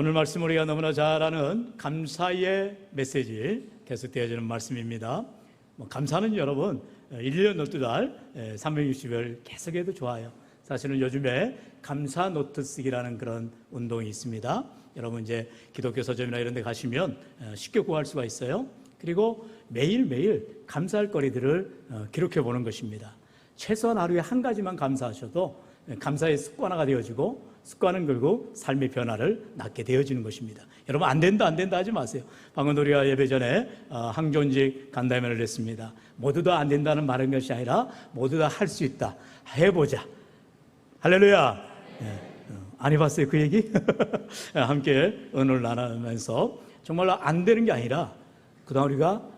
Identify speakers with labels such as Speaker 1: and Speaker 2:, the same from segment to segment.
Speaker 1: 오늘 말씀 우리가 너무나 잘 아는 감사의 메시지 계속되어지는 말씀입니다. 감사는 여러분 1년 12달 360일 계속해도 좋아요. 사실은 요즘에 감사 노트 쓰기라는 그런 운동이 있습니다. 여러분 이제 기독교 서점이나 이런 데 가시면 쉽게 구할 수가 있어요. 그리고 매일매일 감사할 거리들을 기록해 보는 것입니다. 최소한 하루에 한 가지만 감사하셔도 감사의 습관화가 되어지고 습관은 결국 삶의 변화를 낳게 되어지는 것입니다. 여러분 안 된다 하지 마세요. 방금 우리가 예배 전에 항존직 간담회를 했습니다. 모두 다 안 된다는 말인 것이 아니라 모두 다 할 수 있다. 해보자. 할렐루야. 네. 안 해봤어요 그 얘기? 함께 은혜를 나누면서 정말로 안 되는 게 아니라 그동안 우리가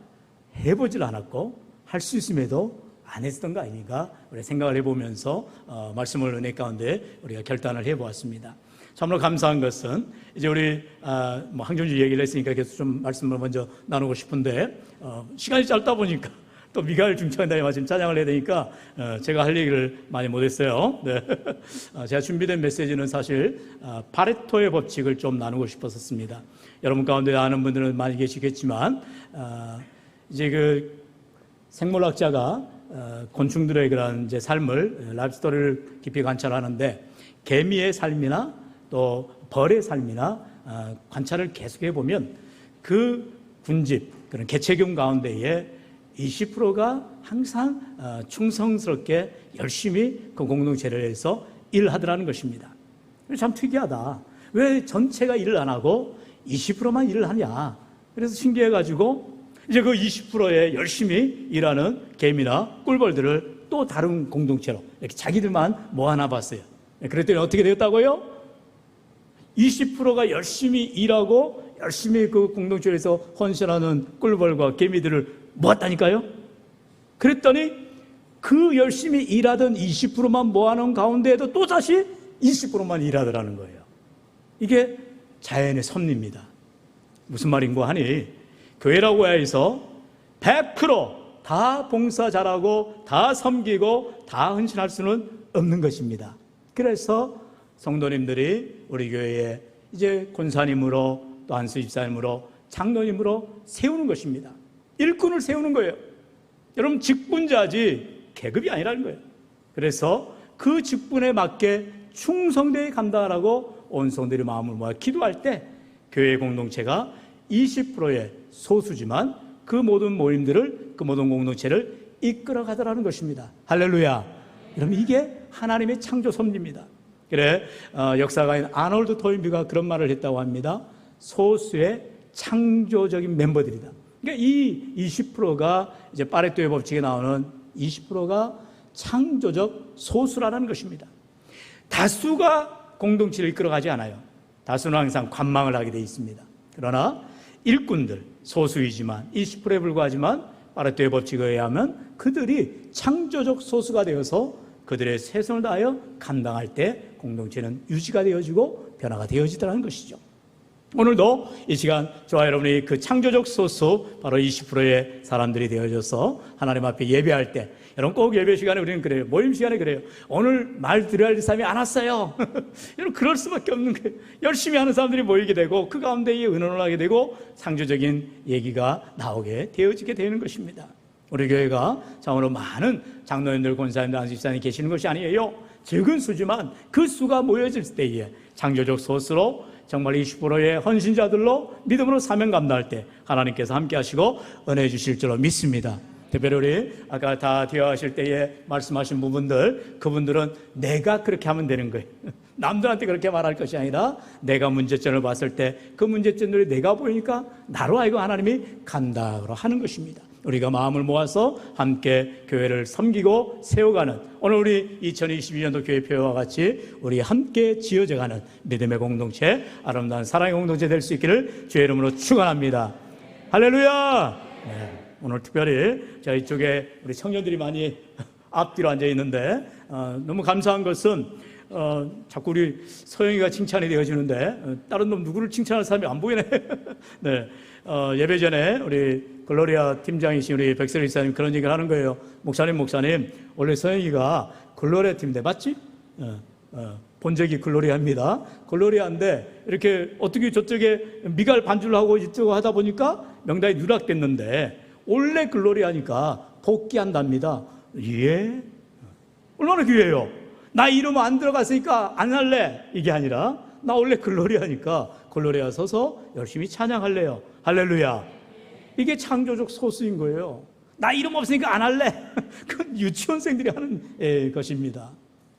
Speaker 1: 해보질 않았고 할 수 있음에도 안 했던 거 아닌가 우리 생각을 해보면서 말씀을 은혜 가운데 우리가 결단을 해보았습니다. 참으로 감사한 것은 이제 우리 항존주 얘기를 했으니까 계속 좀 말씀을 먼저 나누고 싶은데 시간이 짧다 보니까 또 미가엘 중창단에 마침 찬양을 해야 되니까 제가 할 얘기를 많이 못했어요. 네. 제가 준비된 메시지는 사실 파레토의 법칙을 좀 나누고 싶었습니다. 여러분 가운데 아는 분들은 많이 계시겠지만 이제 그 생물학자가 곤충들의 그런 이제 삶을 라이프 스토리를 깊이 관찰하는데 개미의 삶이나 또 벌의 삶이나 관찰을 계속해 보면 그 군집 그런 개체균 가운데에 20%가 항상 충성스럽게 열심히 그 공동체를 해서 일하더라는 것입니다. 참 특이하다. 왜 전체가 일을 안 하고 20%만 일을 하냐. 그래서 신기해가지고 이제 그 20%에 열심히 일하는 개미나 꿀벌들을 또 다른 공동체로 이렇게 자기들만 모아놔봤어요. 그랬더니 어떻게 되었다고요? 20%가 열심히 일하고 열심히 그 공동체에서 헌신하는 꿀벌과 개미들을 모았다니까요. 그랬더니 그 열심히 일하던 20%만 모아놓은 가운데에도 또 다시 20%만 일하더라는 거예요. 이게 자연의 섭리입니다. 무슨 말인고 하니 교회라고 해서 100% 다 봉사 잘하고 다 섬기고 다 헌신할 수는 없는 것입니다. 그래서 성도님들이 우리 교회에 이제 권사님으로 또 안수 집사님으로 장로님으로 세우는 것입니다. 일꾼을 세우는 거예요. 여러분 직분자지 계급이 아니라는 거예요. 그래서 그 직분에 맞게 충성되게 감당하라고 온 성도들이 마음을 모아 기도할 때 교회 공동체가 20%의 소수지만 그 모든 모임들을 그 모든 공동체를 이끌어 가더라는 것입니다. 할렐루야. 여러분 이게 하나님의 창조 섭리입니다. 그래 역사가인 아놀드 토인비가 그런 말을 했다고 합니다. 소수의 창조적인 멤버들이다. 그러니까 이 20%가 이제 파레토의 법칙에 나오는 20%가 창조적 소수라는 것입니다. 다수가 공동체를 이끌어가지 않아요. 다수는 항상 관망을 하게 되어 있습니다. 그러나 일꾼들, 소수이지만 20%에 불과하지만 파레토의 법칙에 의하면 그들이 창조적 소수가 되어서 그들의 최선을 다하여 감당할 때 공동체는 유지가 되어지고 변화가 되어지더라는 것이죠. 오늘도 이 시간 저와 여러분이 그 창조적 소수 바로 20%의 사람들이 되어져서 하나님 앞에 예배할 때 여러분 꼭 예배 시간에 우리는 그래요. 모임 시간에 그래요. 오늘 말 드려야 할 사람이 안 왔어요. 여러분 그럴 수밖에 없는 거예요. 열심히 하는 사람들이 모이게 되고 그 가운데에 의논을 하게 되고 창조적인 얘기가 나오게 되어지게 되는 것입니다. 우리 교회가 참으로 많은 장로님들, 권사님들, 안수집사님이 계시는 것이 아니에요. 적은 수지만 그 수가 모여질 때에 창조적 소수로 정말 20%의 헌신자들로 믿음으로 사명 감당할 때 하나님께서 함께 하시고 은혜 주실 줄로 믿습니다. 특별히 우리 아까 다 대화하실 때에 말씀하신 부분들 그분들은 내가 그렇게 하면 되는 거예요. 남들한테 그렇게 말할 것이 아니라 내가 문제점을 봤을 때 그 문제점들이 내가 보이니까 나로 하여금 하나님이 간다고 하는 것입니다. 우리가 마음을 모아서 함께 교회를 섬기고 세워가는 오늘 우리 2022년도 교회표와 같이 우리 함께 지어져가는 믿음의 공동체, 아름다운 사랑의 공동체 될 수 있기를 주의 이름으로 축원합니다. 할렐루야. 네, 오늘 특별히 저희 쪽에 우리 청년들이 많이 앞뒤로 앉아 있는데 너무 감사한 것은 자꾸 우리 서영이가 칭찬이 되어지는데 다른 놈 누구를 칭찬할 사람이 안 보이네. 네, 예배 전에 우리 글로리아 팀장이신 우리 백설 이사님 그런 얘기를 하는 거예요. 목사님 원래 서영이가 글로리아 팀인데 맞지? 본 적이 글로리아입니다. 글로리아인데 이렇게 어떻게 저쪽에 미갈 반줄하고 이쪽으로 하다 보니까 명단이 누락됐는데 원래 글로리아니까 복귀한답니다. 예? 얼마나 귀해요. 나 이름 안 들어갔으니까 안 할래. 이게 아니라 나 원래 글로리아니까 글로리아 서서 열심히 찬양할래요. 할렐루야. 이게 창조적 소수인 거예요. 나 이름 없으니까 안 할래. 그건 유치원생들이 하는 것입니다.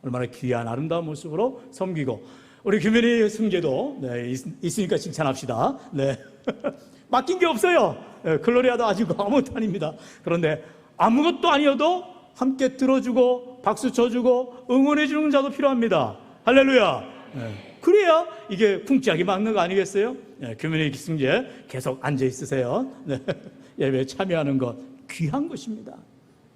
Speaker 1: 얼마나 귀한 아름다운 모습으로 섬기고 우리 규민이 승계도 있으니까 칭찬합시다. 네. 맡긴 게 없어요. 글로리아도 아니고 아무것도 아닙니다. 그런데 아무것도 아니어도 함께 들어주고 박수 쳐주고 응원해주는 자도 필요합니다. 할렐루야. 그래야 이게 궁짝이 막는 거 아니겠어요? 규민이 승계 계속 앉아 있으세요. 예배에 참여하는 것 귀한 것입니다.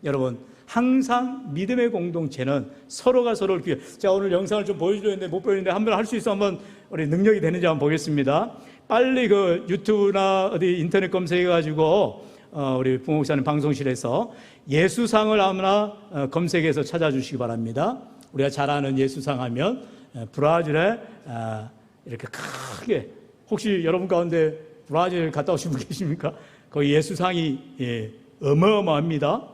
Speaker 1: 여러분 항상 믿음의 공동체는 서로가 서로를 귀해. 제가 오늘 영상을 좀 보여주려는데 못 보여주는데 한번 할 수 있어 한번 우리 능력이 되는지 한번 보겠습니다. 빨리 그 유튜브나 어디 인터넷 검색해가지고 우리 부목사님 방송실에서 예수상을 아무나 검색해서 찾아주시기 바랍니다. 우리가 잘 아는 예수상 하면 브라질에 이렇게 크게 혹시 여러분 가운데 브라질 갔다 오신 분 계십니까? 거기 예수상이 어마어마합니다.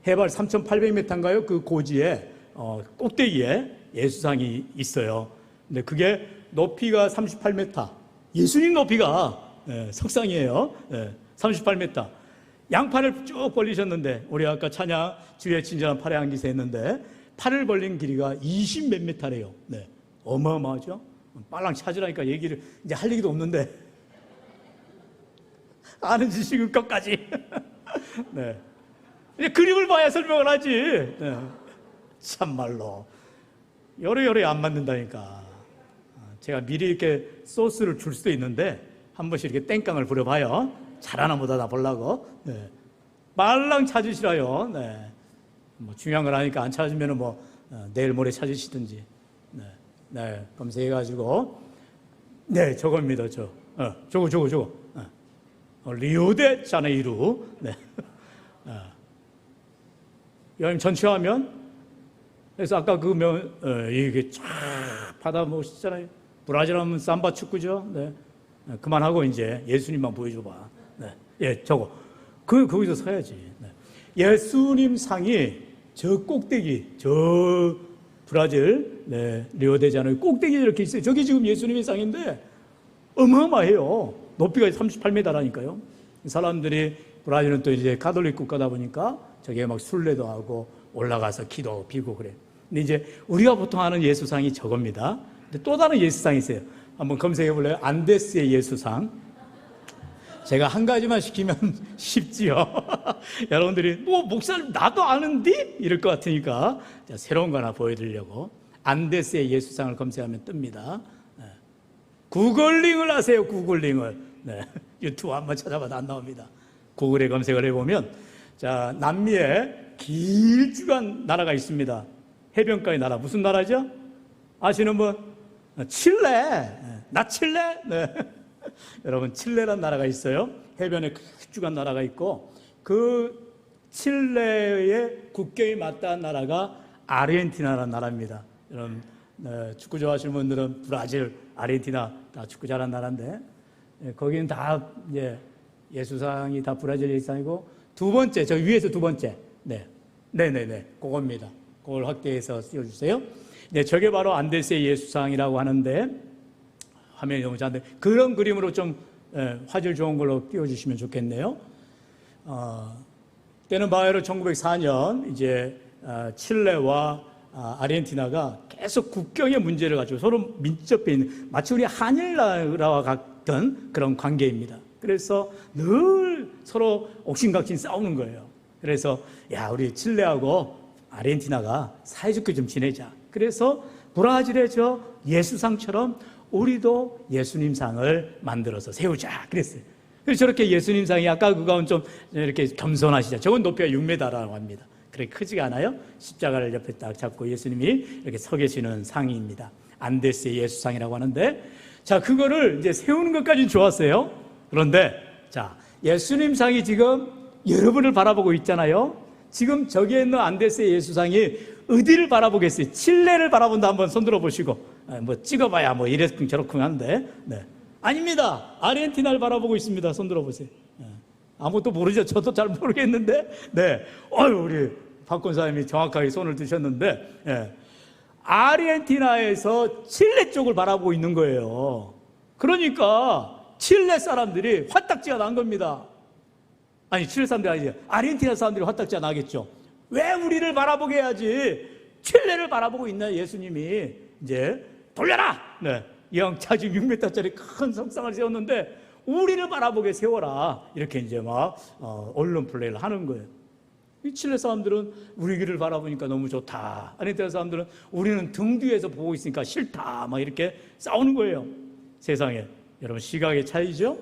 Speaker 1: 해발 3,800m인가요? 그 고지에 꼭대기에 예수상이 있어요. 근데 그게 높이가 38m. 예수님 높이가 석상이에요. 38m. 양팔을 쭉 벌리셨는데 우리 아까 찬양 주의 친절한 팔에 안기세 했는데 팔을 벌린 길이가 20 몇 미터래요. 네. 어마어마하죠? 빨랑 찾으라니까 얘기를 이제 할 얘기도 없는데 아는 지식은 것까지. 네. 이제 그림을 봐야 설명을 하지. 네. 참말로 요래요래 안 맞는다니까. 제가 미리 이렇게 소스를 줄 수도 있는데 한 번씩 이렇게 땡깡을 부려봐요. 잘하나 보다 보려고. 네. 말랑 찾으시라요. 네. 뭐 중요한 걸 아니까 안 찾으면 뭐 내일 모레 찾으시든지. 네. 네. 검색해가지고 네 저겁니다. 저거. 리오데자네이루. 네. 여행 전체화면 그래서 아까 이게 쫙 바다 멋있잖아요. 브라질 하면 삼바 축구죠. 네. 그만하고 이제 예수님만 보여줘봐. 네. 예, 저거. 거기서 서야지. 네. 예수님 상이 저 꼭대기, 저 브라질, 네, 리오데자네이루 꼭대기에 이렇게 있어요. 저기 지금 예수님의 상인데 어마어마해요. 높이가 38m라니까요. 사람들이 브라질은 또 이제 가톨릭 국가다 보니까 저게 막 순례도 하고 올라가서 기도 비고 그래. 근데 이제 우리가 보통 아는 예수상이 저겁니다. 근데 또 다른 예수상이 있어요. 한번 검색해 볼래요? 안데스의 예수상. 제가 한 가지만 시키면 쉽지요. 여러분들이 뭐 목사님 나도 아는데 이럴 것 같으니까 새로운 거 하나 보여드리려고 안데스의 예수상을 검색하면 뜹니다. 구글링을 하세요. 구글링을. 네. 유튜브 한번 찾아봐도 안 나옵니다. 구글에 검색을 해보면 자 남미에 길쭉한 나라가 있습니다. 해변가의 나라. 무슨 나라죠? 아시는 분? 칠레. 나 칠레? 네. 여러분 칠레라는 나라가 있어요. 해변에 길쭉한 나라가 있고 그 칠레의 국경이 맞닿은 나라가 아르헨티나라는 나라입니다. 여러분 축구 좋아하시는 분들은 브라질, 아르헨티나 다 축구 잘하는 나라인데 거기는 다 이제 예수상이 다 브라질 예수상이고 두 번째 저 위에서 두 번째 네네네 그겁니다. 그걸 확대해서 띄워주세요. 네, 저게 바로 안데스의 예수상이라고 하는데 화면이 너무 작은데 그런 그림으로 좀 화질 좋은 걸로 띄워주시면 좋겠네요. 때는 바야흐로 1904년 이제 칠레와 아르헨티나가 계속 국경의 문제를 가지고 서로 밀접해 있는 마치 우리 한일나라와 같은 그런 관계입니다. 그래서 늘 서로 옥신각신 싸우는 거예요. 그래서 야 우리 칠레하고 아르헨티나가 사이좋게 좀 지내자. 그래서 브라질의 저 예수상처럼 우리도 예수님상을 만들어서 세우자 그랬어요. 그래서 저렇게 예수님상이 아까 그거는 좀 이렇게 겸손하시죠. 저건 높이가 6m라고 합니다. 그렇게 크지가 않아요. 십자가를 옆에 딱 잡고 예수님이 이렇게 서 계시는 상입니다. 안데스의 예수상이라고 하는데 자 그거를 이제 세우는 것까지는 좋았어요. 그런데 자 예수님 상이 지금 여러분을 바라보고 있잖아요. 지금 저기에 있는 안데스의 예수상이 어디를 바라보겠어요? 칠레를 바라본다. 한번 손들어 보시고. 뭐 찍어봐야 뭐 이랬군 저렇군 한데. 네. 아닙니다. 아르헨티나를 바라보고 있습니다. 손들어 보세요. 아무것도 모르죠. 저도 잘 모르겠는데. 네. 우리 박 권사님이 정확하게 손을 드셨는데, 예. 아르헨티나에서 칠레 쪽을 바라보고 있는 거예요. 그러니까 칠레 사람들이 화딱지가 난 겁니다. 아니, 칠레 사람들이 아니죠. 아르헨티나 사람들이 화딱지가 나겠죠. 왜 우리를 바라보게 해야지? 칠레를 바라보고 있나 예수님이 이제 돌려라! 네. 영 차지 6m짜리 큰 석상을 세웠는데 우리를 바라보게 세워라. 이렇게 이제 막 언론 플레이를 하는 거예요. 이 칠레 사람들은 우리 길을 바라보니까 너무 좋다. 아르헨티나 사람들은 우리는 등 뒤에서 보고 있으니까 싫다. 막 이렇게 싸우는 거예요. 세상에. 여러분, 시각의 차이죠?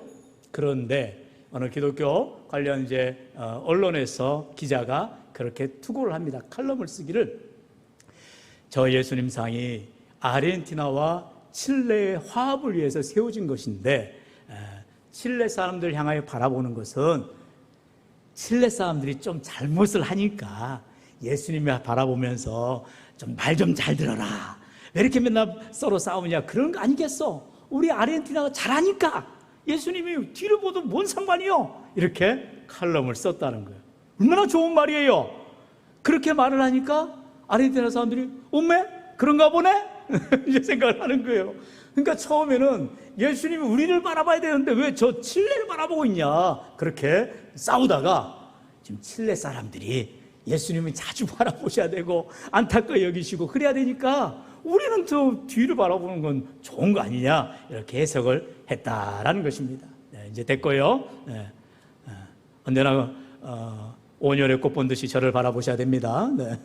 Speaker 1: 그런데 어느 기독교 관련 이제 언론에서 기자가 그렇게 투고를 합니다. 칼럼을 쓰기를, 저 예수님 상이 아르헨티나와 칠레의 화합을 위해서 세워진 것인데, 칠레 사람들 향하여 바라보는 것은 칠레 사람들이 좀 잘못을 하니까 예수님이 바라보면서 좀 말 좀 잘 들어라. 왜 이렇게 맨날 서로 싸우냐. 그런 거 아니겠어. 우리 아르헨티나가 잘하니까 예수님이 뒤를 보도 뭔 상관이요. 이렇게 칼럼을 썼다는 거예요. 얼마나 좋은 말이에요. 그렇게 말을 하니까 아르헨티나 사람들이 엄매? 그런가 보네? 이제 생각을 하는 거예요. 그러니까 처음에는 예수님이 우리를 바라봐야 되는데 왜 저 칠레를 바라보고 있냐. 그렇게 싸우다가 지금 칠레 사람들이 예수님을 자주 바라보셔야 되고 안타까워 여기시고 그래야 되니까 우리는 저 뒤를 바라보는 건 좋은 거 아니냐. 이렇게 해석을 했다라는 것입니다. 네, 이제 됐고요. 네, 언제나 온열의 꽃 본 듯이 저를 바라보셔야 됩니다. 네.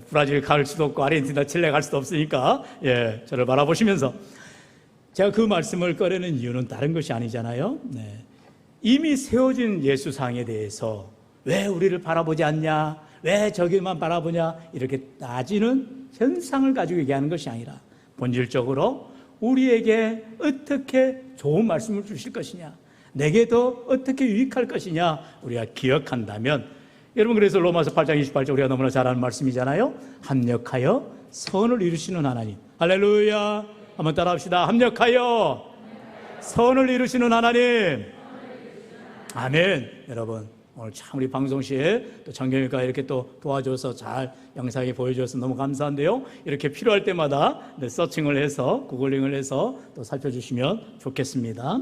Speaker 1: 브라질 갈 수도 없고 아르헨티나, 칠레 갈 수도 없으니까 예, 저를 바라보시면서 제가 그 말씀을 꺼내는 이유는 다른 것이 아니잖아요. 네. 이미 세워진 예수상에 대해서 왜 우리를 바라보지 않냐, 왜 저기만 바라보냐 이렇게 따지는 현상을 가지고 얘기하는 것이 아니라 본질적으로 우리에게 어떻게 좋은 말씀을 주실 것이냐, 내게도 어떻게 유익할 것이냐 우리가 기억한다면, 여러분 그래서 로마서 8장 28절 우리가 너무나 잘 아는 말씀이잖아요. 합력하여 선을 이루시는 하나님. 할렐루야. 한번 따라 합시다. 합력하여 선을 이루시는 하나님. 아멘. 여러분 오늘 참 우리 방송시에 또 정경이가 이렇게 또 도와줘서 잘 영상에 보여줘서 너무 감사한데요. 이렇게 필요할 때마다 서칭을 해서 구글링을 해서 또 살펴주시면 좋겠습니다.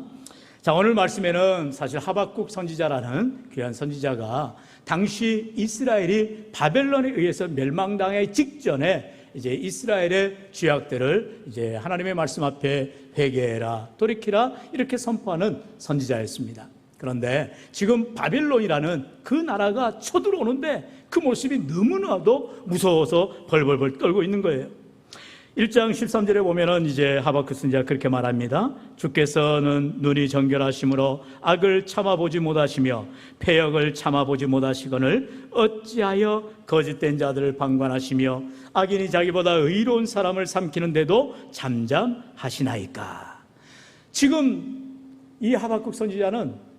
Speaker 1: 자, 오늘 말씀에는 사실 하박국 선지자라는 귀한 선지자가 당시 이스라엘이 바벨론에 의해서 멸망당하기 직전에 이제 이스라엘의 죄악들을 이제 하나님의 말씀 앞에 회개해라, 돌이키라 이렇게 선포하는 선지자였습니다. 그런데 지금 바벨론이라는 그 나라가 쳐들어오는데 그 모습이 너무나도 무서워서 벌벌벌 떨고 있는 거예요. 1장 13절에 보면은 이제 하박국 선지자가 그렇게 말합니다. 주께서는 눈이 정결하심으로 악을 참아보지 못하시며 패역을 참아보지 못하시거늘 어찌하여 거짓된 자들을 방관하시며 악인이 자기보다 의로운 사람을 삼키는데도 잠잠하시나이까. 지금 이 하박국 선지자는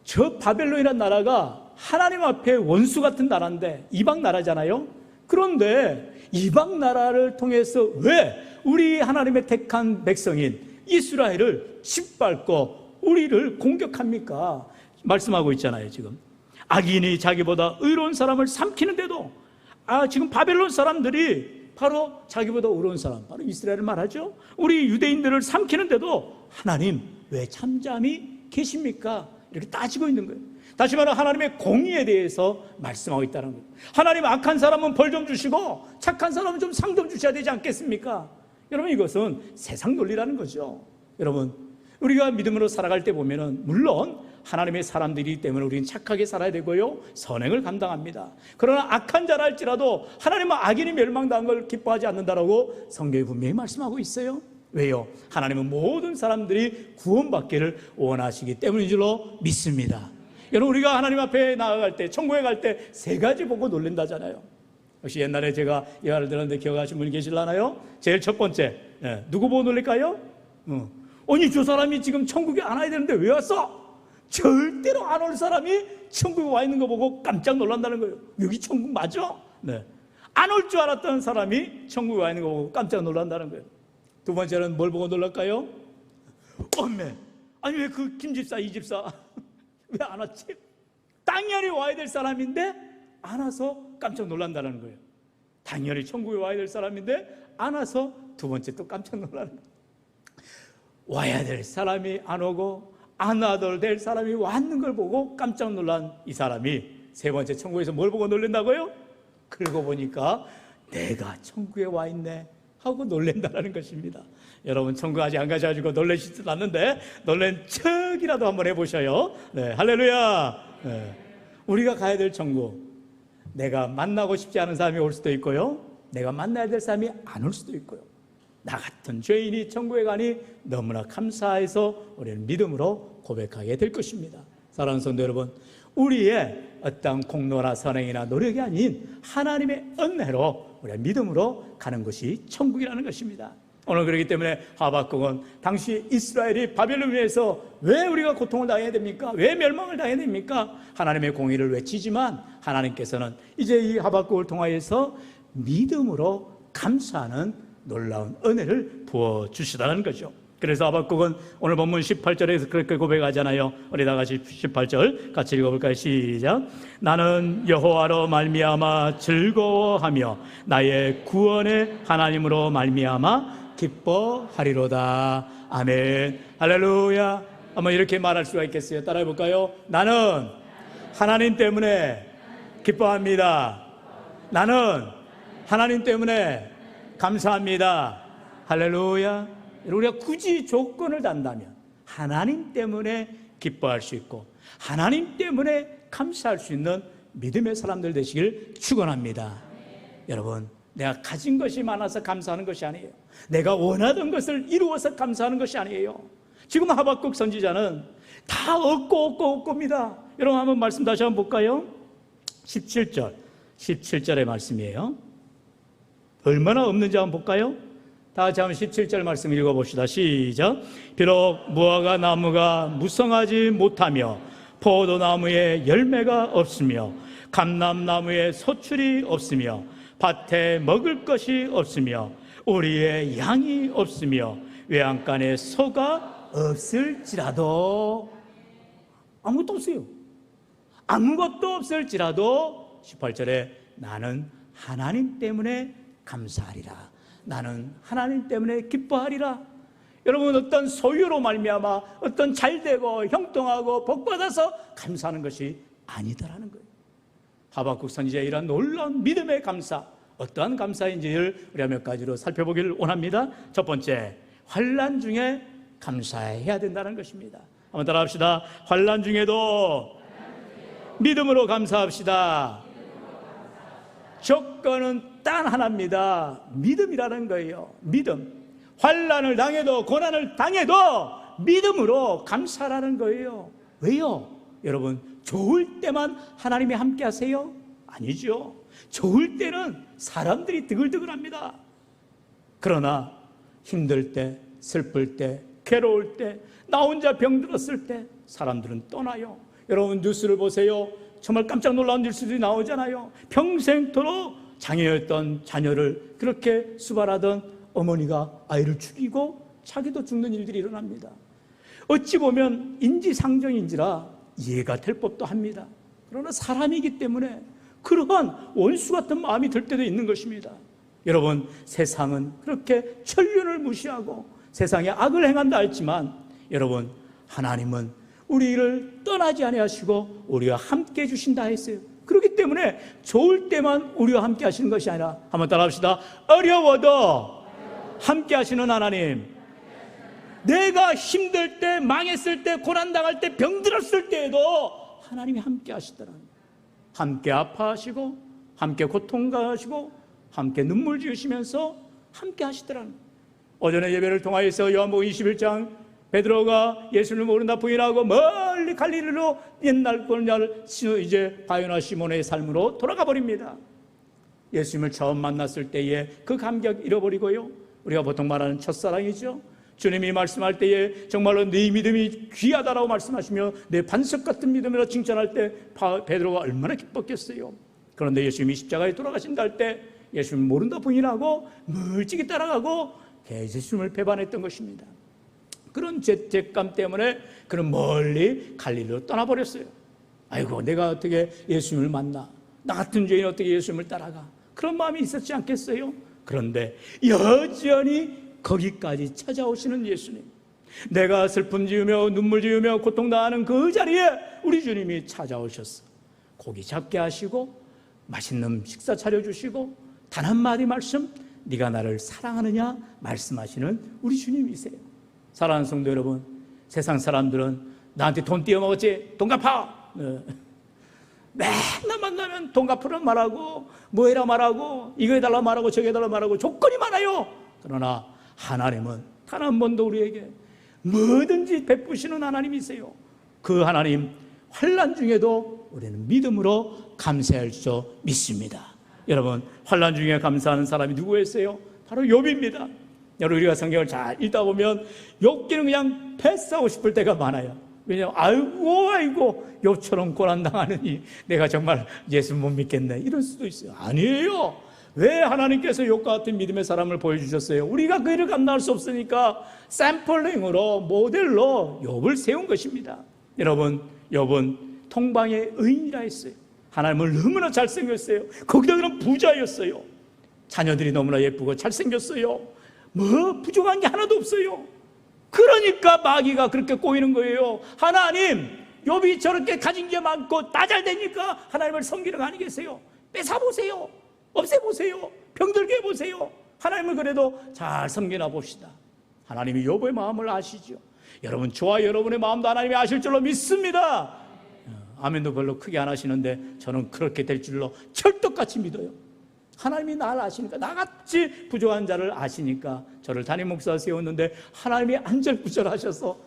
Speaker 1: 저 바벨론이라는 나라가 하나님 앞에 원수 같은 나라인데 이방 나라잖아요. 그런데 이방 나라를 통해서 왜 우리 하나님의 택한 백성인 이스라엘을 짓밟고 우리를 공격합니까? 말씀하고 있잖아요. 지금 악인이 자기보다 의로운 사람을 삼키는데도 지금 바벨론 사람들이 바로 자기보다 의로운 사람, 바로 이스라엘을 말하죠. 우리 유대인들을 삼키는데도 하나님 왜 잠잠히 계십니까? 이렇게 따지고 있는 거예요. 다시 말해 하나님의 공의에 대해서 말씀하고 있다는 거예요. 하나님 악한 사람은 벌 좀 주시고 착한 사람은 좀 상 좀 주셔야 되지 않겠습니까? 여러분 이것은 세상 논리라는 거죠. 여러분 우리가 믿음으로 살아갈 때 보면은 물론 하나님의 사람들이기 때문에 우리는 착하게 살아야 되고요, 선행을 감당합니다. 그러나 악한 자라 할지라도 하나님은 악인이 멸망당한 걸 기뻐하지 않는다라고 성경이 분명히 말씀하고 있어요. 왜요? 하나님은 모든 사람들이 구원받기를 원하시기 때문인 줄로 믿습니다. 여러분 우리가 하나님 앞에 나아갈 때, 천국에 갈 때 세 가지 보고 놀란다잖아요. 역시 옛날에 제가 이 말을 들었는데 기억하시는 분이 계실라나요? 제일 첫 번째, 누구 보고 놀랄까요? 아니 저 사람이 지금 천국에 안 와야 되는데 왜 왔어? 절대로 안 올 사람이 천국에 와 있는 거 보고 깜짝 놀란다는 거예요. 여기 천국 맞아? 네. 안 올 줄 알았던 사람이 천국에 와 있는 거 보고 깜짝 놀란다는 거예요. 두 번째는 뭘 보고 놀랄까요? 엄매, 아니 왜 그 김집사 이집사 왜 안 왔지? 당연히 와야 될 사람인데 안 와서 깜짝 놀란다는 거예요. 당연히 천국에 와야 될 사람인데 안 와서 두 번째 또 깜짝 놀라는 거예요. 와야 될 사람이 안 오고 안 와도 될 사람이 왔는 걸 보고 깜짝 놀란 이 사람이 세 번째 천국에서 뭘 보고 놀란다고요? 그러고 보니까 내가 천국에 와 있네 하고 놀란다는 것입니다. 여러분 천국 아직 안 가셔가지고 놀라시지도 않는데 놀란 척이라도 한번 해보셔요. 네, 할렐루야. 네. 우리가 가야 될 천국, 내가 만나고 싶지 않은 사람이 올 수도 있고요, 내가 만나야 될 사람이 안 올 수도 있고요. 나 같은 죄인이 천국에 가니 너무나 감사해서 우리는 믿음으로 고백하게 될 것입니다. 사랑하는 성도 여러분, 우리의 어떤 공로나 선행이나 노력이 아닌 하나님의 은혜로 우리가 믿음으로 가는 것이 천국이라는 것입니다. 오늘 그렇기 때문에 하박국은 당시 이스라엘이 바벨론에 의해서 왜 우리가 고통을 당해야 됩니까? 왜 멸망을 당해야 됩니까? 하나님의 공의를 외치지만 하나님께서는 이제 이 하박국을 통하여서 믿음으로 감사하는 놀라운 은혜를 부어주시다는 거죠. 그래서 하박국은 오늘 본문 18절에서 그렇게 고백하잖아요. 우리 다 같이 18절 같이 읽어볼까요? 시작. 나는 여호와로 말미암아 즐거워하며 나의 구원의 하나님으로 말미암아 기뻐하리로다. 아멘. 할렐루야. 한번 이렇게 말할 수가 있겠어요? 따라해볼까요? 나는 하나님 때문에 기뻐합니다. 나는 하나님 때문에 감사합니다. 할렐루야. 우리가 굳이 조건을 단다면 하나님 때문에 기뻐할 수 있고 하나님 때문에 감사할 수 있는 믿음의 사람들 되시길 축원합니다. 여러분, 내가 가진 것이 많아서 감사하는 것이 아니에요. 내가 원하던 것을 이루어서 감사하는 것이 아니에요. 지금 하박국 선지자는 다 얻고입니다. 여러분 한번 말씀 다시 한번 볼까요? 17절의 말씀이에요. 얼마나 없는지 한번 볼까요? 다 같이 한번 17절 말씀 읽어봅시다. 시작. 비록 무화과 나무가 무성하지 못하며 포도나무에 열매가 없으며 감람나무에 소출이 없으며 밭에 먹을 것이 없으며 우리의 양이 없으며 외양간에 소가 없을지라도, 아무것도 없어요. 아무것도 없을지라도 18절에 나는 하나님 때문에 감사하리라. 나는 하나님 때문에 기뻐하리라. 여러분, 어떤 소유로 말미암아 어떤 잘되고 형통하고 복받아서 감사하는 것이 아니다라는 거예요. 하박국 선지자의 이런 놀라운 믿음의 감사, 어떠한 감사인지를 우리가 몇 가지로 살펴보기를 원합니다. 첫 번째, 환난 중에 감사해야 된다는 것입니다. 한번 따라합시다. 환난 중에도 믿음으로 감사합시다. 조건은 단 하나입니다. 믿음이라는 거예요. 믿음. 환난을 당해도 고난을 당해도 믿음으로 감사라는 거예요. 왜요? 여러분, 좋을 때만 하나님이 함께 하세요? 아니죠. 좋을 때는 사람들이 드글드글합니다. 그러나 힘들 때, 슬플 때, 괴로울 때, 나 혼자 병들었을 때 사람들은 떠나요. 여러분, 뉴스를 보세요. 정말 깜짝 놀라운 뉴스들이 나오잖아요. 평생토록 장애였던 자녀를 그렇게 수발하던 어머니가 아이를 죽이고 자기도 죽는 일들이 일어납니다. 어찌 보면 인지상정인지라 이해가 될 법도 합니다. 그러나 사람이기 때문에 그러한 원수 같은 마음이 들 때도 있는 것입니다. 여러분, 세상은 그렇게 천륜을 무시하고 세상에 악을 행한다 했지만 여러분, 하나님은 우리를 떠나지 아니하시고 우리와 함께 해주신다 했어요. 그렇기 때문에 좋을 때만 우리와 함께 하시는 것이 아니라, 한번 따라합시다. 어려워도 함께 하시는 하나님. 내가 힘들 때, 망했을 때, 고난당할 때, 병들었을 때에도 하나님이 함께 하시더라. 함께 아파하시고 함께 고통가하시고 함께 눈물 지으시면서 함께 하시더라. 오전에 예배를 통하여서 요한복음 21장 베드로가 예수를 모른다 부인하고 멀리 갈릴리로 옛날 그날 이제 바요나 시몬의 삶으로 돌아가 버립니다. 예수님을 처음 만났을 때의 그 감격 잃어버리고요, 우리가 보통 말하는 첫사랑이죠. 주님이 말씀할 때에 정말로 네 믿음이 귀하다라고 말씀하시며 내 반석 같은 믿음이라 칭찬할 때 베드로가 얼마나 기뻤겠어요. 그런데 예수님이 십자가에 돌아가신다 할 때 예수님 모른다 부인하고 멀찍이 따라가고 예수님을 배반했던 것입니다. 그런 죄책감 때문에 그는 멀리 갈릴리로 떠나버렸어요. 아이고, 내가 어떻게 예수님을 만나? 나 같은 죄인 어떻게 예수님을 따라가? 그런 마음이 있었지 않겠어요? 그런데 여전히 거기까지 찾아오시는 예수님, 내가 슬픔 지으며 눈물 지으며 고통당하는 그 자리에 우리 주님이 찾아오셨어. 고기 잡게 하시고 맛있는 식사 차려주시고 단 한마디 말씀, 네가 나를 사랑하느냐 말씀하시는 우리 주님이세요. 사랑하는 성도 여러분, 세상 사람들은 나한테 돈 띄어먹었지? 돈 갚아! 맨날 만나면 돈 갚으라 말하고 뭐 해라 말하고 이거 해달라 말하고 저거 해달라 말하고 조건이 많아요. 그러나 하나님은 단 한 번도 우리에게 뭐든지 베푸시는 하나님이세요. 그 하나님 환난 중에도 우리는 믿음으로 감사할 줄 믿습니다. 여러분, 환난 중에 감사하는 사람이 누구였어요? 바로 욥입니다. 여러분, 우리가 성경을 잘 읽다 보면 욥기는 그냥 패스하고 싶을 때가 많아요. 왜냐하면 아이고 욥처럼 고난당하느니 내가 정말 예수 못 믿겠네 이럴 수도 있어요. 아니에요. 왜 하나님께서 욥과 같은 믿음의 사람을 보여주셨어요? 우리가 그 일을 감당할 수 없으니까 샘플링으로 모델로 욥을 세운 것입니다. 여러분, 욥은 통방의 의인이라 했어요. 하나님을 너무나 잘생겼어요. 거기다 그런 부자였어요. 자녀들이 너무나 예쁘고 잘생겼어요. 뭐 부족한 게 하나도 없어요. 그러니까 마귀가 그렇게 꼬이는 거예요. 하나님, 욥이 저렇게 가진 게 많고 다 잘 되니까 하나님을 섬기는 거 아니겠어요? 뺏어보세요. 없애보세요. 병들게 해보세요. 하나님을 그래도 잘 섬기나 봅시다. 하나님이 욥의 마음을 아시죠. 여러분, 저와 여러분의 마음도 하나님이 아실 줄로 믿습니다. 아멘도 별로 크게 안 하시는데 저는 그렇게 될 줄로 철떡같이 믿어요. 하나님이 나를 아시니까, 나같이 부족한 자를 아시니까 저를 담임 목사 세웠는데 하나님이 안절부절하셔서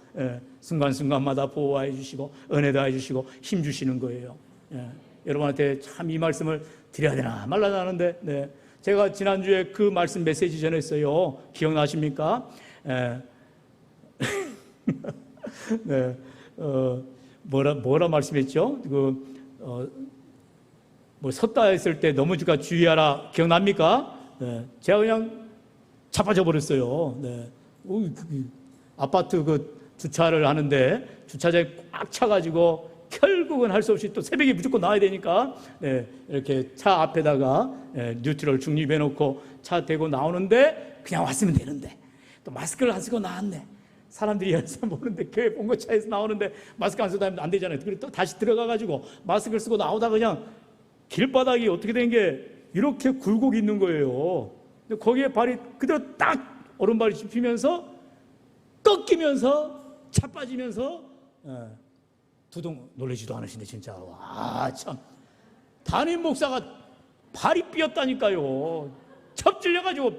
Speaker 1: 순간순간마다 보호해 주시고 은혜도 해주시고 힘 주시는 거예요. 여러분한테 참 이 말씀을 드려야 되나 말라 하는데, 제가 지난주에 그 말씀 메시지 전했어요. 기억나십니까? 뭐라 말씀했죠? 뭐 섰다 했을 때 넘어질까 주의하라. 기억납니까? 제가 그냥 자빠져 버렸어요. 아파트 그 주차를 하는데 주차장에 꽉 차가지고 결국은 할 수 없이 또 새벽에 무조건 나와야 되니까 이렇게 차 앞에다가 뉴트럴 중립해 놓고 차 대고 나오는데 그냥 왔으면 되는데 또 마스크를 안 쓰고 나왔네. 사람들이 여기서 보는데 교회 본거차에서 나오는데 마스크 안 쓰고 다니면 안 되잖아요. 그리고 또 다시 들어가가지고 마스크를 쓰고 나오다가 그냥 길바닥이 어떻게 된 게 이렇게 굴곡이 있는 거예요. 근데 거기에 발이 그대로 딱 오른발이 짚히면서 꺾이면서 차 빠지면서 두동 놀라지도 않으신데 진짜 와 참 담임 목사가 발이 삐었다니까요. 첩질려가지고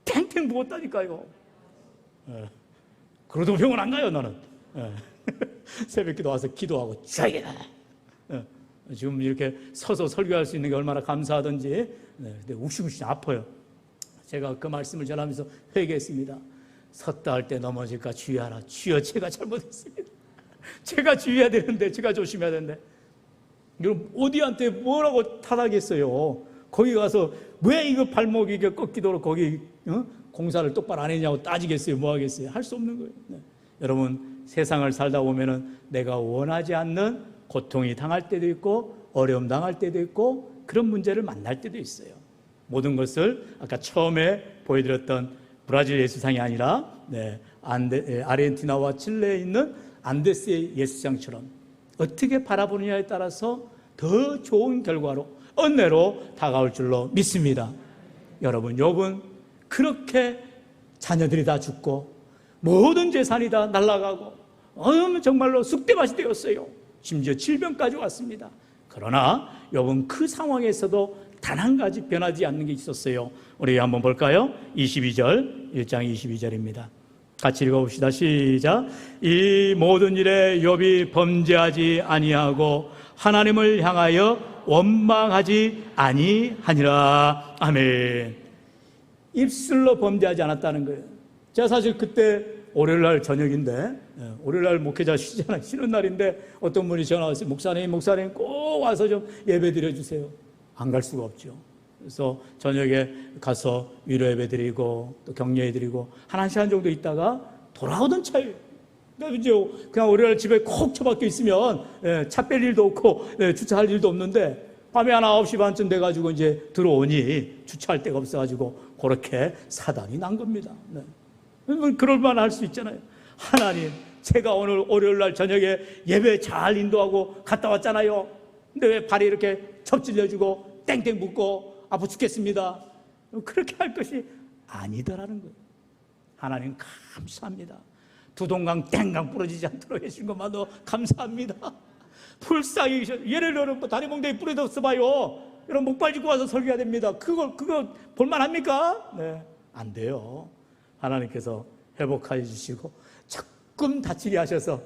Speaker 1: 탱탱 부었다니까요. 그러도 병원 안 가요 나는. 새벽기도 와서 기도하고 자기야. 지금 이렇게 서서 설교할 수 있는 게 얼마나 감사하던지. 근데 욱신욱신 아파요. 제가 그 말씀을 전하면서 회개했습니다. 섰다 할 때 넘어질까 주의하라. 주여, 제가 잘못했습니다. 제가 주의해야 되는데, 제가 조심해야 되는데. 여러분, 어디한테 뭐라고 탓하겠어요? 거기 가서 왜 이거 발목이 이게 꺾이도록 거기 공사를 똑바로 안 했냐고 따지겠어요? 뭐 하겠어요? 할 수 없는 거예요. 여러분, 세상을 살다 보면은 내가 원하지 않는 고통이 당할 때도 있고 어려움 당할 때도 있고 그런 문제를 만날 때도 있어요. 모든 것을 아까 처음에 보여드렸던 브라질 예수상이 아니라 아르헨티나와 칠레에 있는 안데스의 예수상처럼 어떻게 바라보느냐에 따라서 더 좋은 결과로 은혜로 다가올 줄로 믿습니다. 여러분, 욥은 그렇게 자녀들이 다 죽고 모든 재산이 다 날아가고 정말로 쑥대밭이 되었어요. 심지어 질병까지 왔습니다. 그러나 욥은 그 상황에서도 단 한 가지 변하지 않는 게 있었어요. 우리 한번 볼까요? 22절, 1장 22절입니다. 같이 읽어봅시다. 시작. 이 모든 일에 욥이 범죄하지 아니하고 하나님을 향하여 원망하지 아니하니라. 아멘. 입술로 범죄하지 않았다는 거예요. 제가 사실 그때 월요일날 저녁인데, 월요일날 목회자 쉬잖아요. 쉬는 날인데 어떤 분이 전화 왔어요. 목사님 꼭 와서 좀 예배 드려주세요. 안 갈 수가 없죠. 그래서 저녁에 가서 위로 예배 드리고 또 격려해 드리고 한 시간 정도 있다가 돌아오던 차에, 이제 그냥 월요일 집에 콕 처박혀 있으면 차 뺄 일도 없고 주차할 일도 없는데, 밤에 한 9시 반쯤 돼가지고 이제 들어오니 주차할 데가 없어가지고 그렇게 사단이 난 겁니다. 그럴만 할 수 있잖아요. 하나님, 제가 오늘 월요일날 저녁에 예배 잘 인도하고 갔다 왔잖아요. 근데 왜 발이 이렇게 접질려주고 땡땡 붓고 아파 죽겠습니다. 그렇게 할 것이 아니더라는 거예요. 하나님 감사합니다. 두동강 땡강 부러지지 않도록 해주신 것만도 감사합니다. 불쌍히 예를 들어 다리 몽둥이 뿌리도 써봐요. 이런 목발 짚고 와서 설교해야 됩니다. 그거 볼만합니까? 네, 안 돼요. 하나님께서 회복해 주시고 조금 다치게 하셔서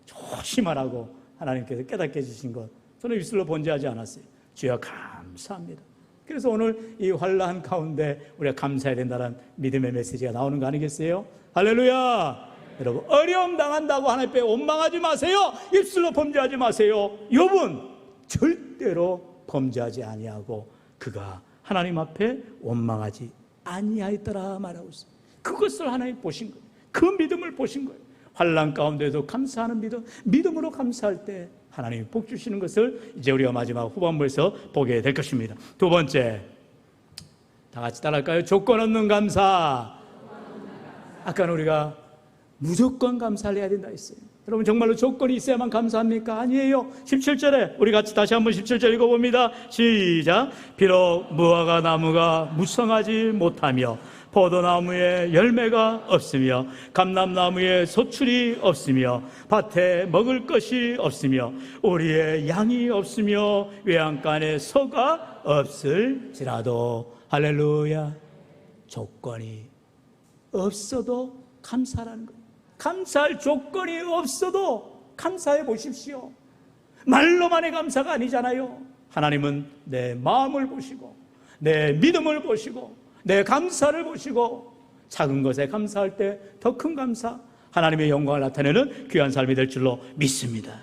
Speaker 1: 조심하라고 하나님께서 깨닫게 해주신 것, 저는 입술로 번제하지 않았어요. 주여 감사합니다. 그래서 오늘 이 환난 가운데 우리가 감사해야 된다는 믿음의 메시지가 나오는 거 아니겠어요? 할렐루야. 여러분, 어려움 당한다고 하나님 앞에 원망하지 마세요. 입술로 범죄하지 마세요. 욥은 절대로 범죄하지 아니하고 그가 하나님 앞에 원망하지 아니하였더라 말하고 있습니다. 그것을 하나님 보신 거예요. 그 믿음을 보신 거예요. 환난 가운데도 감사하는 믿음으로 감사할 때 하나님이 복 주시는 것을 이제 우리가 마지막 후반부에서 보게 될 것입니다. 두 번째, 다 같이 따라할까요? 조건 없는 감사. 아까는 우리가 무조건 감사를 해야 된다 했어요. 여러분, 정말로 조건이 있어야만 감사합니까? 아니에요. 17절에 우리 같이 다시 한번 17절 읽어봅니다. 시작. 비록 무화과 나무가 무성하지 못하며 포도나무에 열매가 없으며 감람나무에 소출이 없으며 밭에 먹을 것이 없으며 우리의 양이 없으며 외양간에 소가 없을지라도, 할렐루야, 조건이 없어도 감사라는 거예요. 감사할 조건이 없어도 감사해 보십시오. 말로만의 감사가 아니잖아요. 하나님은 내 마음을 보시고 내 믿음을 보시고 내 감사를 보시고 작은 것에 감사할 때 더 큰 감사, 하나님의 영광을 나타내는 귀한 삶이 될 줄로 믿습니다.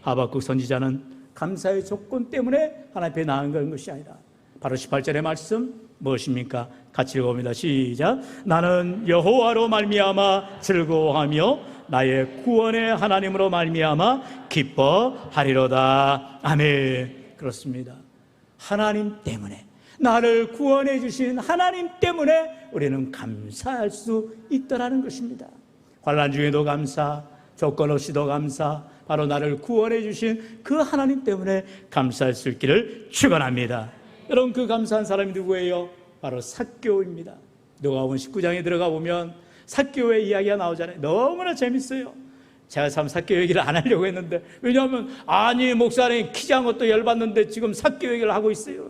Speaker 1: 하박국 선지자는 감사의 조건 때문에 하나님 앞에 나아간 것이 아니라 바로 18절의 말씀 무엇입니까? 같이 읽어봅니다. 시작. 나는 여호와로 말미암아 즐거워하며 나의 구원의 하나님으로 말미암아 기뻐하리로다. 아멘. 그렇습니다. 하나님 때문에, 나를 구원해 주신 하나님 때문에 우리는 감사할 수 있다라는 것입니다. 환난 중에도 감사, 조건 없이도 감사, 바로 나를 구원해 주신 그 하나님 때문에 감사할 수 있기를 축원합니다. 여러분, 그 감사한 사람이 누구예요? 바로 삭개오입니다. 누가복음 19장에 들어가 보면 삭개오의 이야기가 나오잖아요. 너무나 재밌어요. 제가 참 삭개오 얘기를 안 하려고 했는데, 왜냐하면 아니 목사님 키 작은 것도 열받는데 지금 삭개오 얘기를 하고 있어요.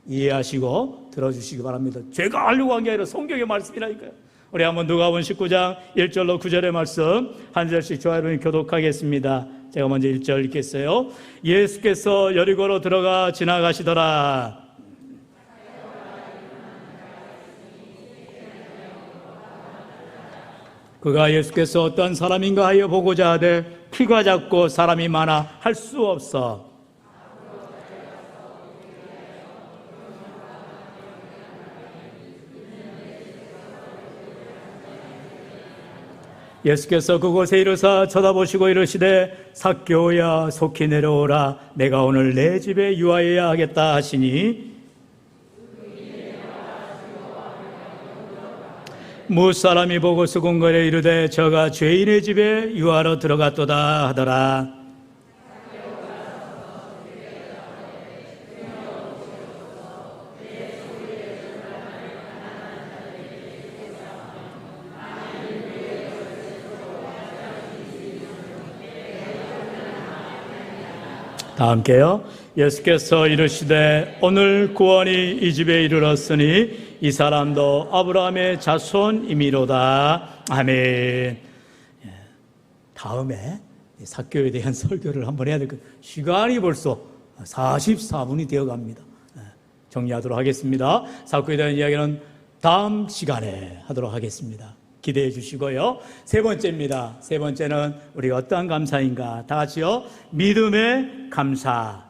Speaker 1: 이해하시고 들어주시기 바랍니다. 제가 하려고 한 게 아니라 성경의 말씀이라니까요. 우리 한번 누가복음 19장 1절로 9절의 말씀 한 절씩 저와 여러분이 교독하겠습니다. 제가 먼저 1절 읽겠어요. 예수께서 여리고로 들어가 지나가시더라. 그가 예수께서 어떤 사람인가 하여 보고자 하되 키가 작고 사람이 많아 할 수 없어 예수께서 그곳에 이르사 쳐다보시고 이르시되 삭개오야 속히 내려오라. 내가 오늘 내 집에 유하여야 하겠다 하시니 무사람이 보고 수군거려 이르되 저가 죄인의 집에 유하러 들어갔도다 하더라. 다 함께요. 예수께서 이르시되 오늘 구원이 이 집에 이르렀으니 이 사람도 아브라함의 자손이미로다. 아멘. 다음에 삭개오에 대한 설교를 한번 해야 될 것 같아요. 시간이 벌써 44분이 되어갑니다. 정리하도록 하겠습니다. 삭개오에 대한 이야기는 다음 시간에 하도록 하겠습니다. 기대해 주시고요. 세 번째입니다. 세 번째는 우리가 어떠한 감사인가? 다 같이요. 믿음의 감사.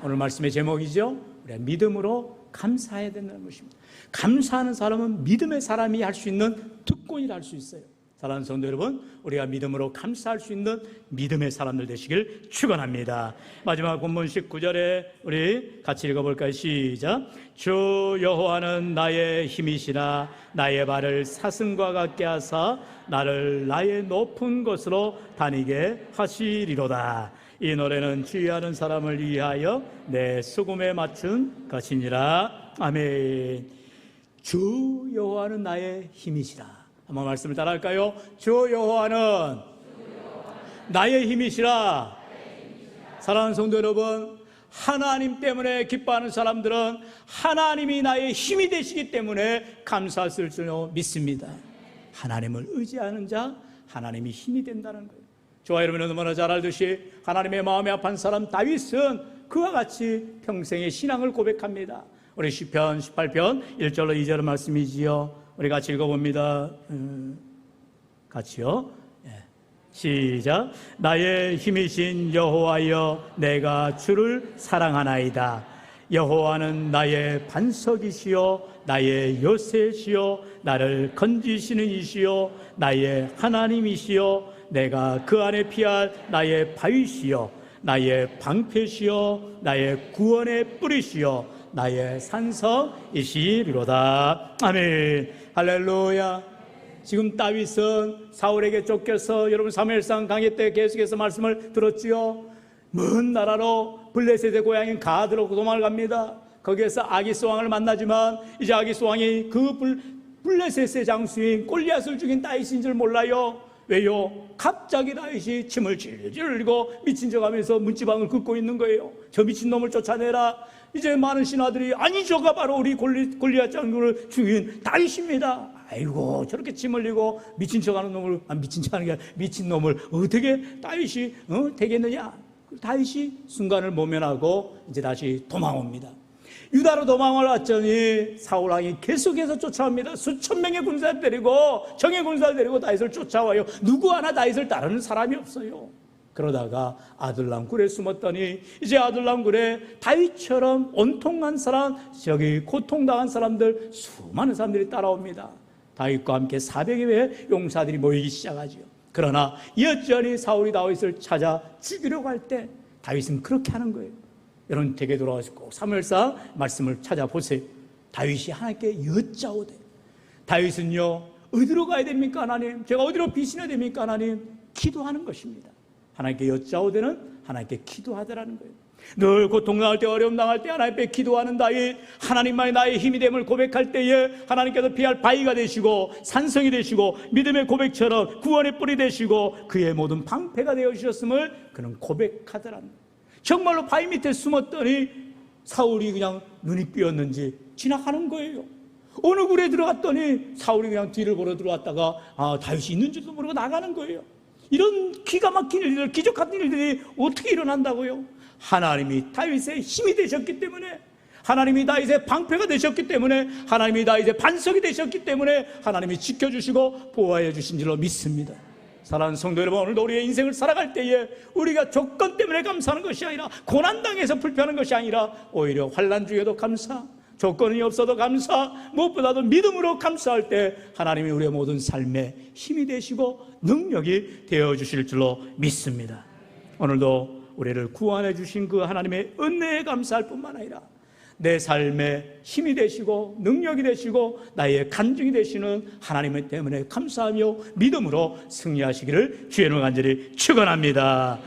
Speaker 1: 오늘 말씀의 제목이죠. 우리가 믿음으로 감사해야 된다는 것입니다. 감사하는 사람은 믿음의 사람이 할 수 있는 특권이라 할 수 있어요. 사랑하는 성도 여러분, 우리가 믿음으로 감사할 수 있는 믿음의 사람들 되시길 축원합니다. 마지막 본문 19절에 우리 같이 읽어볼까요? 시작. 주 여호와는 나의 힘이시라. 나의 발을 사슴과 같게 하사 나를 나의 높은 곳으로 다니게 하시리로다. 이 노래는 주의하는 사람을 위하여 내 수금에 맞춘 것이니라. 아멘. 주 여호와는 나의 힘이시라. 한번 말씀을 따라할까요? 주 여호와는 나의 힘이시라. 사랑하는 성도 여러분, 하나님 때문에 기뻐하는 사람들은 하나님이 나의 힘이 되시기 때문에 감사할 줄 믿습니다. 하나님을 의지하는 자, 하나님이 힘이 된다는 거예요. 저와 여러분은 너무나 잘 알듯이 하나님의 마음에 합한 사람 다윗은 그와 같이 평생의 신앙을 고백합니다. 우리 시편 18편 1절로 2절의 말씀이지요. 우리 같이 읽어봅니다. 같이요. 시작. 나의 힘이신 여호와여, 내가 주를 사랑하나이다. 여호와는 나의 반석이시요 나의 요새시요 나를 건지시는 이시요 나의 하나님이시요 내가 그 안에 피할 나의 바위시요 나의 방패시요 나의 구원의 뿌리시요 나의 산성이시리로다. 아멘. 할렐루야. 지금 다윗은 사울에게 쫓겨서 여러분 사무엘상 강의 때 계속해서 말씀을 들었지요. 먼 나라로 블레셋의 고향인 가드로 도망을 갑니다. 거기에서 아기스 왕을 만나지만 이제 아기스 왕이 그 블레셋의 장수인 골리앗을 죽인 다윗인 줄 몰라요. 왜요? 갑자기 다윗이 침을 질질 흘리고 미친 척하면서 문지방을 긋고 있는 거예요. 저 미친 놈을 쫓아내라. 이제 많은 신하들이 아니 저가 바로 우리 골리앗 장군을 죽인 다윗입니다. 아이고 저렇게 침 흘리고 미친 척하는 놈을 미친 척하는 게 아니라 미친 놈을 어떻게 다윗이 되겠느냐. 다윗이 순간을 모면하고 이제 다시 도망옵니다. 유다로 도망을 왔더니 사울 왕이 계속해서 쫓아옵니다. 수천 명의 군사를 데리고 정예 군사를 데리고 다윗을 쫓아와요. 누구 하나 다윗을 따르는 사람이 없어요. 그러다가 아둘람 굴에 숨었더니 이제 아둘람 굴에 다윗처럼 온통한 사람, 저기 고통당한 사람들, 수많은 사람들이 따라옵니다. 다윗과 함께 400여의 용사들이 모이기 시작하죠. 그러나 여전히 사울이 다윗을 찾아 죽이려고 할 때 다윗은 그렇게 하는 거예요. 여러분 댁에 돌아와서 꼭 사무엘상 말씀을 찾아보세요. 다윗이 하나님께 여짜오되, 다윗은요 어디로 가야 됩니까 하나님? 제가 어디로 피신해야 됩니까 하나님? 기도하는 것입니다. 하나님께 여짜오되는 하나님께 기도하더라는 거예요. 늘 고통당할 때 어려움 당할 때 하나님께 기도하는 다윗, 하나님만이 나의 힘이 됨을 고백할 때에 하나님께서 피할 바위가 되시고 산성이 되시고 믿음의 고백처럼 구원의 뿔이 되시고 그의 모든 방패가 되어 주셨음을 그는 고백하더라는 거예요. 정말로 바위 밑에 숨었더니 사울이 그냥 눈이 삐었는지 지나가는 거예요. 어느 굴에 들어갔더니 사울이 그냥 뒤를 보러 들어왔다가 다윗이 있는지도 모르고 나가는 거예요. 이런 기가 막힌 일들, 기적 같은 일들이 어떻게 일어난다고요? 하나님이 다윗의 힘이 되셨기 때문에, 하나님이 다윗의 방패가 되셨기 때문에, 하나님이 다윗의 반석이 되셨기 때문에 하나님이 지켜주시고 보호해 주신 줄로 믿습니다. 사랑하는 성도 여러분, 오늘도 우리의 인생을 살아갈 때에 우리가 조건 때문에 감사하는 것이 아니라, 고난당해서 불평하는 것이 아니라 오히려 환난 중에도 감사, 조건이 없어도 감사, 무엇보다도 믿음으로 감사할 때 하나님이 우리의 모든 삶에 힘이 되시고 능력이 되어주실 줄로 믿습니다. 오늘도 우리를 구원해 주신 그 하나님의 은혜에 감사할 뿐만 아니라 내 삶에 힘이 되시고 능력이 되시고 나의 간증이 되시는 하나님 때문에 감사하며 믿음으로 승리하시기를 주의 이름으로 간절히 축원합니다.